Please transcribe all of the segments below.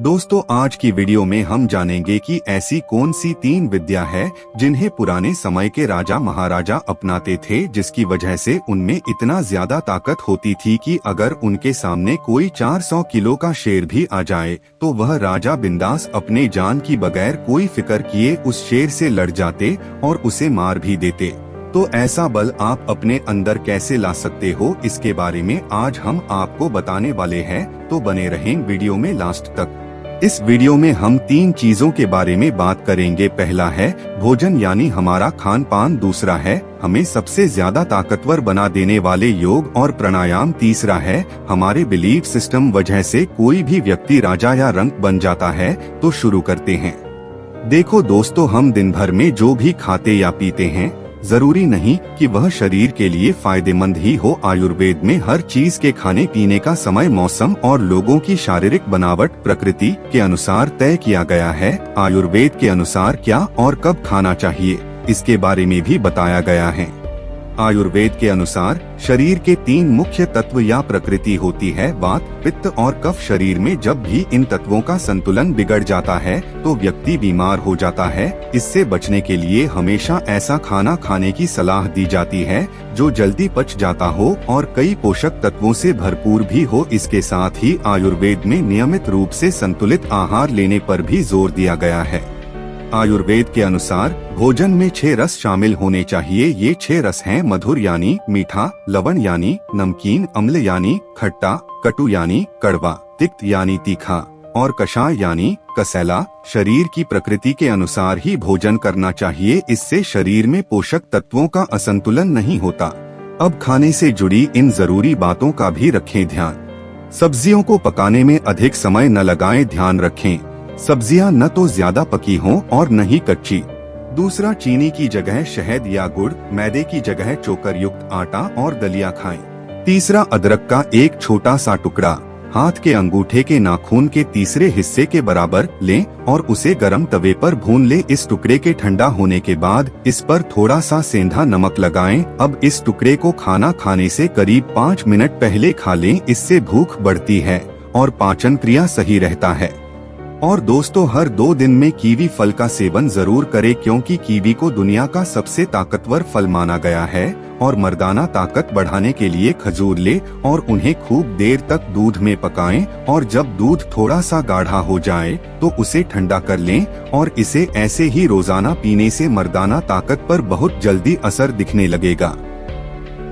दोस्तों, आज की वीडियो में हम जानेंगे कि ऐसी कौन सी 3 विद्या है जिन्हें पुराने समय के राजा महाराजा अपनाते थे, जिसकी वजह से उनमें इतना ज्यादा ताकत होती थी कि अगर उनके सामने कोई 400 किलो का शेर भी आ जाए तो वह राजा बिंदास अपने जान की बगैर कोई फिक्र किए उस शेर से लड़ जाते और उसे मार भी देते। तो ऐसा बल आप अपने अंदर कैसे ला सकते हो, इसके बारे में आज हम आपको बताने वाले हैं, तो बने रहें वीडियो में लास्ट तक। इस वीडियो में हम 3 चीजों के बारे में बात करेंगे। पहला है भोजन यानी हमारा खान पान, दूसरा है हमें सबसे ज्यादा ताकतवर बना देने वाले योग और प्राणायाम, तीसरा है हमारे बिलीफ सिस्टम वजह से कोई भी व्यक्ति राजा या रंक बन जाता है। तो शुरू करते हैं। देखो दोस्तों, हम दिन भर में जो भी खाते या पीते हैं जरूरी नहीं कि वह शरीर के लिए फायदेमंद ही हो। आयुर्वेद में हर चीज के खाने पीने का समय, मौसम और लोगों की शारीरिक बनावट प्रकृति के अनुसार तय किया गया है। आयुर्वेद के अनुसार क्या और कब खाना चाहिए इसके बारे में भी बताया गया है। आयुर्वेद के अनुसार शरीर के 3 मुख्य तत्व या प्रकृति होती है, वात, पित्त और कफ। शरीर में जब भी इन तत्वों का संतुलन बिगड़ जाता है तो व्यक्ति बीमार हो जाता है। इससे बचने के लिए हमेशा ऐसा खाना खाने की सलाह दी जाती है जो जल्दी पच जाता हो और कई पोषक तत्वों से भरपूर भी हो। इसके साथ ही आयुर्वेद में नियमित रूप से संतुलित आहार लेने पर भी जोर दिया गया है। आयुर्वेद के अनुसार भोजन में 6 रस शामिल होने चाहिए। ये 6 रस हैं मधुर यानी मीठा, लवण यानी नमकीन, अम्ल यानी खट्टा, कटु यानी कड़वा, तिक्त यानी तीखा और कषाय यानी कसैला। शरीर की प्रकृति के अनुसार ही भोजन करना चाहिए, इससे शरीर में पोषक तत्वों का असंतुलन नहीं होता। अब खाने से जुड़ी इन जरूरी बातों का भी रखें ध्यान। सब्जियों को पकाने में अधिक समय न लगाएं, ध्यान रखें सब्जियां न तो ज्यादा पकी हों और न ही कच्ची। दूसरा, चीनी की जगह शहद या गुड़, मैदे की जगह चोकर युक्त आटा और दलिया खाएं। तीसरा, अदरक का एक छोटा सा टुकड़ा हाथ के अंगूठे के नाखून के तीसरे हिस्से के बराबर लें और उसे गरम तवे पर भून लें। इस टुकड़े के ठंडा होने के बाद इस पर थोड़ा सा सेंधा नमक लगाएं। अब इस टुकड़े को खाना खाने से करीब 5 मिनट पहले खा लें, इससे भूख बढ़ती है और पाचन क्रिया सही रहता है। और दोस्तों, हर 2 दिन में कीवी फल का सेवन जरूर करें, क्योंकि कीवी को दुनिया का सबसे ताकतवर फल माना गया है। और मर्दाना ताकत बढ़ाने के लिए खजूर ले और उन्हें खूब देर तक दूध में पकाएं और जब दूध थोड़ा सा गाढ़ा हो जाए तो उसे ठंडा कर लें और इसे ऐसे ही रोजाना पीने से मर्दाना ताकत पर बहुत जल्दी असर दिखने लगेगा।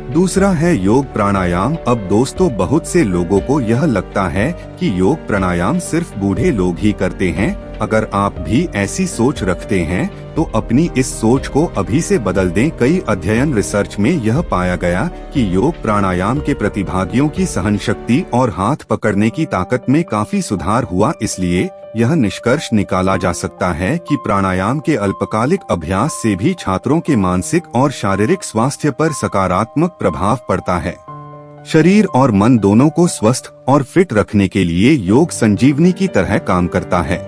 दूसरा है योग प्राणायाम। अब दोस्तों, बहुत से लोगों को यह लगता है कि योग प्राणायाम सिर्फ बूढ़े लोग ही करते हैं। अगर आप भी ऐसी सोच रखते हैं तो अपनी इस सोच को अभी से बदल दें। कई अध्ययन रिसर्च में यह पाया गया कि योग प्राणायाम के प्रतिभागियों की सहन शक्ति और हाथ पकड़ने की ताकत में काफी सुधार हुआ। इसलिए यह निष्कर्ष निकाला जा सकता है कि प्राणायाम के अल्पकालिक अभ्यास से भी छात्रों के मानसिक और शारीरिक स्वास्थ्य पर सकारात्मक प्रभाव पड़ता है। शरीर और मन दोनों को स्वस्थ और फिट रखने के लिए योग संजीवनी की तरह काम करता है।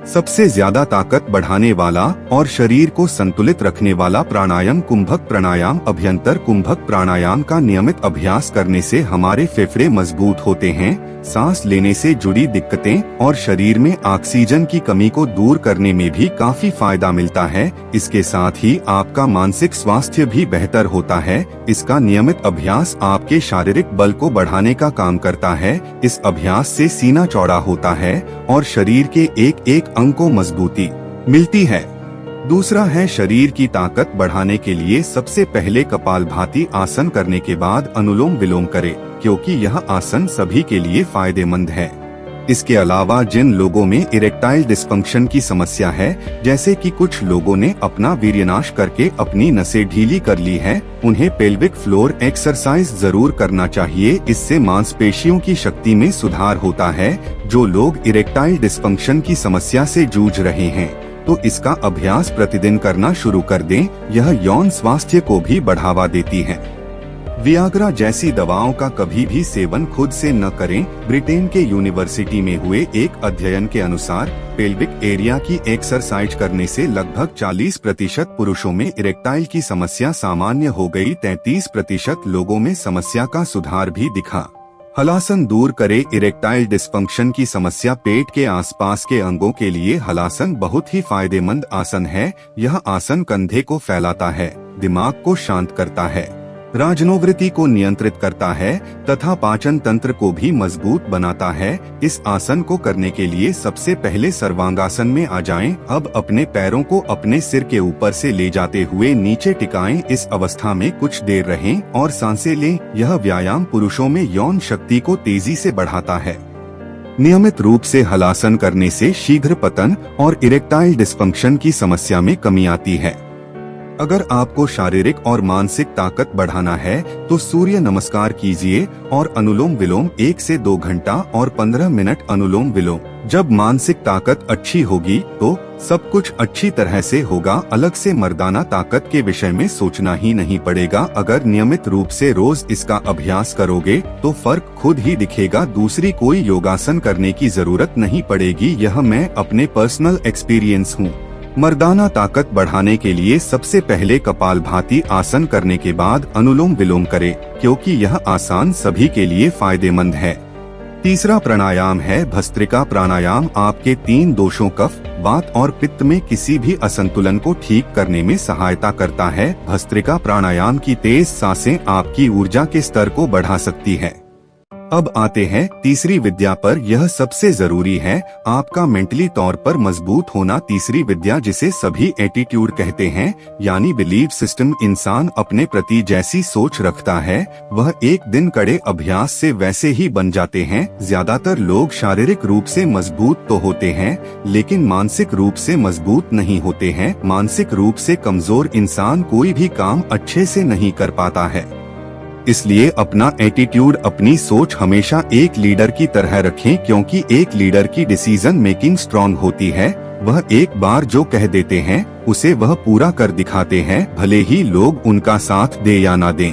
सबसे ज्यादा ताकत बढ़ाने वाला और शरीर को संतुलित रखने वाला प्राणायाम कुंभक प्राणायाम। अभ्यंतर कुंभक प्राणायाम का नियमित अभ्यास करने से हमारे फेफड़े मजबूत होते हैं, सांस लेने से जुड़ी दिक्कतें और शरीर में ऑक्सीजन की कमी को दूर करने में भी काफी फायदा मिलता है। इसके साथ ही आपका मानसिक स्वास्थ्य भी बेहतर होता है। इसका नियमित अभ्यास आपके शारीरिक बल को बढ़ाने का काम करता है। इस अभ्यास से सीना चौड़ा होता है और शरीर के एक एक अंग को मजबूती मिलती है। दूसरा है शरीर की ताकत बढ़ाने के लिए सबसे पहले कपालभाति आसन करने के बाद अनुलोम विलोम करें, क्योंकि यह आसन सभी के लिए फायदेमंद है। इसके अलावा जिन लोगों में इरेक्टाइल डिस्फंक्शन की समस्या है, जैसे कि कुछ लोगों ने अपना वीर्यनाश करके अपनी नसें ढीली कर ली है, उन्हें पेल्विक फ्लोर एक्सरसाइज जरूर करना चाहिए। इससे मांसपेशियों की शक्ति में सुधार होता है। जो लोग इरेक्टाइल डिस्फंक्शन की समस्या से जूझ रहे हैं तो इसका अभ्यास प्रतिदिन करना शुरू कर दें। यह यौन स्वास्थ्य को भी बढ़ावा देती है। वियाग्रा जैसी दवाओं का कभी भी सेवन खुद से न करें। ब्रिटेन के यूनिवर्सिटी में हुए एक अध्ययन के अनुसार पेल्विक एरिया की एक्सरसाइज करने से लगभग 40% पुरुषों में इरेक्टाइल की समस्या सामान्य हो गई। 33% लोगों में समस्या का सुधार भी दिखा। हलासन दूर करे इरेक्टाइल डिस्फंक्शन की समस्या। पेट के आसपास के अंगों के लिए हलासन बहुत ही फायदेमंद आसन है। यह आसन कंधे को फैलाता है, दिमाग को शांत करता है, राजनोवृत्ति को नियंत्रित करता है तथा पाचन तंत्र को भी मजबूत बनाता है। इस आसन को करने के लिए सबसे पहले सर्वांगासन में आ जाएं। अब अपने पैरों को अपने सिर के ऊपर से ले जाते हुए नीचे टिकाएं। इस अवस्था में कुछ देर रहें और सांसें लें। यह व्यायाम पुरुषों में यौन शक्ति को तेजी से बढ़ाता है। नियमित रूप से हलासन करने से शीघ्र पतन और इरेक्टाइल डिस्फंक्शन की समस्या में कमी आती है। अगर आपको शारीरिक और मानसिक ताकत बढ़ाना है तो सूर्य नमस्कार कीजिए और अनुलोम विलोम 1 से 2 घंटा और 15 मिनट अनुलोम विलोम। जब मानसिक ताकत अच्छी होगी तो सब कुछ अच्छी तरह से होगा। अलग से मर्दाना ताकत के विषय में सोचना ही नहीं पड़ेगा। अगर नियमित रूप से रोज इसका अभ्यास करोगे तो फर्क खुद ही दिखेगा। दूसरी कोई योगासन करने की जरूरत नहीं पड़ेगी। यह मैं अपने पर्सनल एक्सपीरियंस हूँ। मर्दाना ताकत बढ़ाने के लिए सबसे पहले कपालभाति आसन करने के बाद अनुलोम विलोम करें, क्योंकि यह आसान सभी के लिए फायदेमंद है। तीसरा प्राणायाम है भस्त्रिका प्राणायाम। आपके 3 दोषों कफ, वात और पित्त में किसी भी असंतुलन को ठीक करने में सहायता करता है। भस्त्रिका प्राणायाम की तेज सांसें आपकी ऊर्जा के स्तर को बढ़ा सकती है। अब आते हैं तीसरी विद्या पर। यह सबसे जरूरी है, आपका मेंटली तौर पर मजबूत होना। तीसरी विद्या जिसे सभी एटीट्यूड कहते हैं, यानी बिलीव सिस्टम। इंसान अपने प्रति जैसी सोच रखता है वह एक दिन कड़े अभ्यास से वैसे ही बन जाते हैं। ज्यादातर लोग शारीरिक रूप से मजबूत तो होते हैं लेकिन मानसिक रूप से मजबूत नहीं होते हैं। मानसिक रूप से कमजोर इंसान कोई भी काम अच्छे से नहीं कर पाता है। इसलिए अपना एटीट्यूड, अपनी सोच हमेशा एक लीडर की तरह रखें, क्योंकि एक लीडर की डिसीजन मेकिंग स्ट्रांग होती है। वह एक बार जो कह देते हैं उसे वह पूरा कर दिखाते हैं, भले ही लोग उनका साथ दे या ना दें।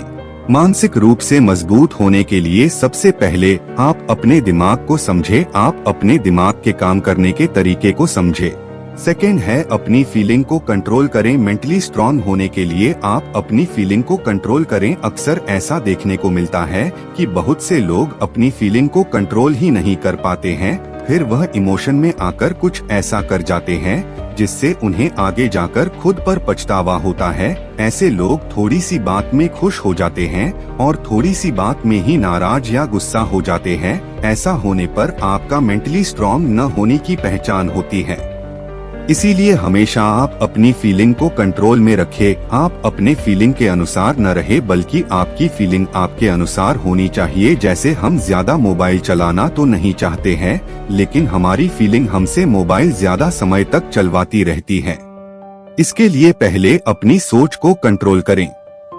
मानसिक रूप से मजबूत होने के लिए सबसे पहले आप अपने दिमाग को समझें। आप अपने दिमाग के काम करने के तरीके को समझें। सेकेंड है अपनी फीलिंग को कंट्रोल करें। मेंटली स्ट्रांग होने के लिए आप अपनी फीलिंग को कंट्रोल करें। अक्सर ऐसा देखने को मिलता है कि बहुत से लोग अपनी फीलिंग को कंट्रोल ही नहीं कर पाते हैं, फिर वह इमोशन में आकर कुछ ऐसा कर जाते हैं जिससे उन्हें आगे जाकर खुद पर पछतावा होता है। ऐसे लोग थोड़ी सी बात में खुश हो जाते हैं और थोड़ी सी बात में ही नाराज या गुस्सा हो जाते हैं। ऐसा होने पर आपका मेंटली स्ट्रांग न होने की पहचान होती है। इसीलिए हमेशा आप अपनी फीलिंग को कंट्रोल में रखें। आप अपने फीलिंग के अनुसार न रहे, बल्कि आपकी फीलिंग आपके अनुसार होनी चाहिए। जैसे हम ज्यादा मोबाइल चलाना तो नहीं चाहते हैं, लेकिन हमारी फीलिंग हमसे मोबाइल ज्यादा समय तक चलवाती रहती है। इसके लिए पहले अपनी सोच को कंट्रोल करें।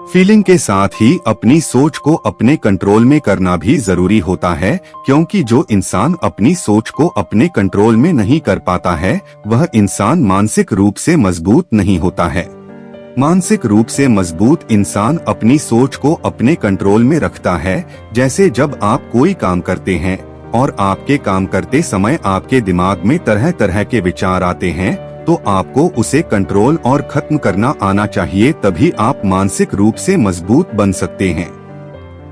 फीलिंग के साथ ही अपनी सोच को अपने कंट्रोल में करना भी जरूरी होता है, क्योंकि जो इंसान अपनी सोच को अपने कंट्रोल में नहीं कर पाता है वह इंसान मानसिक रूप से मजबूत नहीं होता है। मानसिक रूप से मजबूत इंसान अपनी सोच को अपने कंट्रोल में रखता है। जैसे जब आप कोई काम करते हैं और आपके काम करते समय आपके दिमाग में तरह तरह के विचार आते हैं, तो आपको उसे कंट्रोल और खत्म करना आना चाहिए, तभी आप मानसिक रूप से मजबूत बन सकते हैं।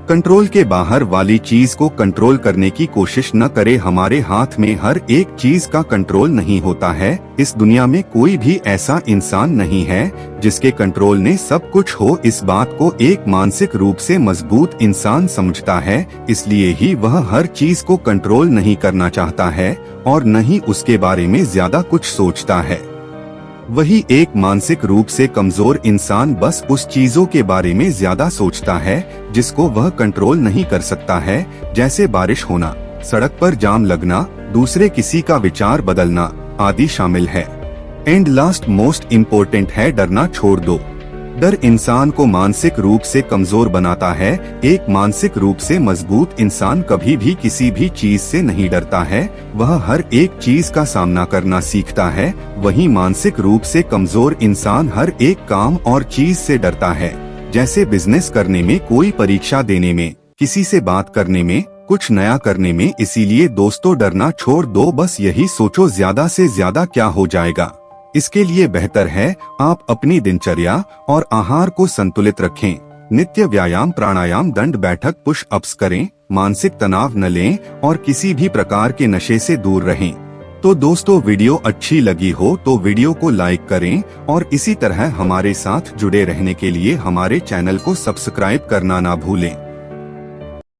कंट्रोल के बाहर वाली चीज को कंट्रोल करने की कोशिश न करें। हमारे हाथ में हर एक चीज का कंट्रोल नहीं होता है। इस दुनिया में कोई भी ऐसा इंसान नहीं है जिसके कंट्रोल में सब कुछ हो। इस बात को एक मानसिक रूप से मजबूत इंसान समझता है, इसलिए ही वह हर चीज को कंट्रोल नहीं करना चाहता है और न ही उसके बारे में ज्यादा कुछ सोचता है। वही एक मानसिक रूप से कमजोर इंसान बस उस चीजों के बारे में ज्यादा सोचता है जिसको वह कंट्रोल नहीं कर सकता है। जैसे बारिश होना, सड़क पर जाम लगना, दूसरे किसी का विचार बदलना आदि शामिल है। एंड लास्ट मोस्ट इम्पोर्टेंट है, डरना छोड़ दो। डर इंसान को मानसिक रूप से कमजोर बनाता है। एक मानसिक रूप से मजबूत इंसान कभी भी किसी भी चीज से नहीं डरता है, वह हर एक चीज का सामना करना सीखता है। वहीं मानसिक रूप से कमजोर इंसान हर एक काम और चीज से डरता है, जैसे बिजनेस करने में, कोई परीक्षा देने में, किसी से बात करने में, कुछ नया करने में। इसीलिए दोस्तों, डरना छोड़ दो, बस यही सोचो ज्यादा से ज्यादा क्या हो जाएगा। इसके लिए बेहतर है आप अपनी दिनचर्या और आहार को संतुलित रखें। नित्य व्यायाम, प्राणायाम, दंड बैठक, पुश अप्स करें। मानसिक तनाव न लें और किसी भी प्रकार के नशे से दूर रहें। तो दोस्तों, वीडियो अच्छी लगी हो तो वीडियो को लाइक करें और इसी तरह हमारे साथ जुड़े रहने के लिए हमारे चैनल को सब्सक्राइब करना ना भूलें।